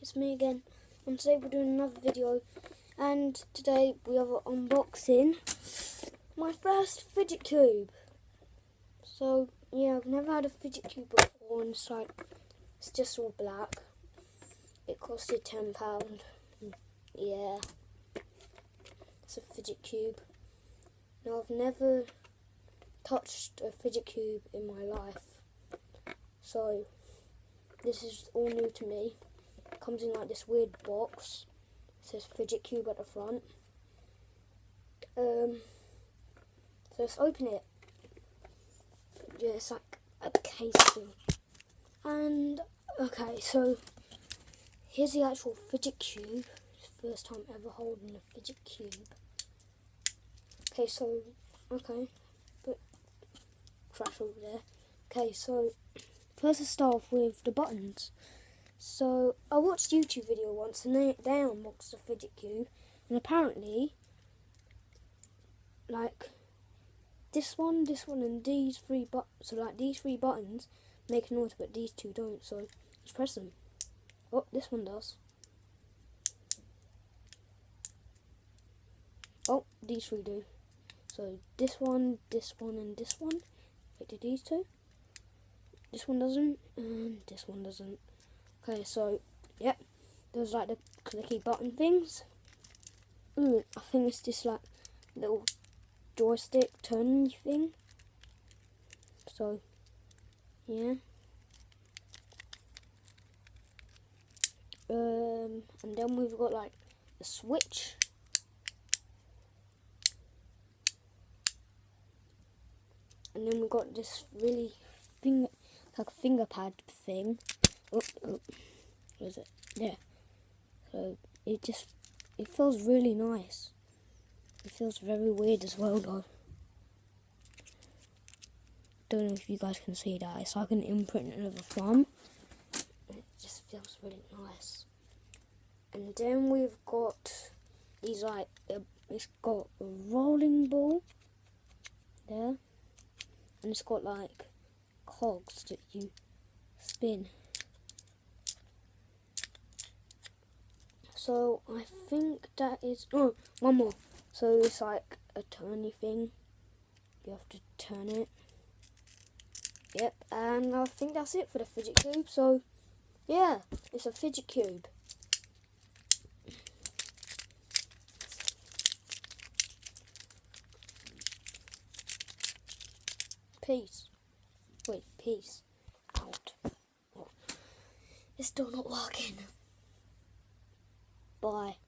it's me again, and today we're doing another video, and today we are unboxing my first fidget cube. So yeah, I've never had a fidget cube before, and it's just all black. It costed £10. Yeah, it's a fidget cube. Now I've never touched a fidget cube in my life, so this is all new to me. It comes in like this weird box. It says fidget cube at the front. So let's open it. Yeah, it's like a casing. And okay, so here's the actual fidget cube. It's the first time ever holding a fidget cube. Okay, but trash over there. Okay, so first let's start off with the buttons. So I watched a YouTube video once, and they unboxed a fidget cube, and apparently, like this one, and these three buttons. So like these three buttons make a noise, but these two don't. So let's press them. Oh, this one does. Oh, these three do. So this one, and this one. Wait, do these two? This one doesn't, and this one doesn't. Okay, so yep, there's like the clicky button things. I think it's just like little joystick turning thing. So yeah. And then we've got like the switch. And then we've got this really like a finger pad thing. Oh, where is it? Yeah. So it feels really nice. It feels very weird as well though. Don't know if you guys can see that. It's like an imprint of a thumb. It just feels really nice. And then we've got these it's got a rolling ball there. And it's got like cogs that you spin. So I think that is, oh, one more. So it's like a turny thing. You have to turn it. Yep, and I think that's it for the fidget cube. So yeah, it's a fidget cube. Peace. Wait, peace out. Oh, it's still not working. Bye.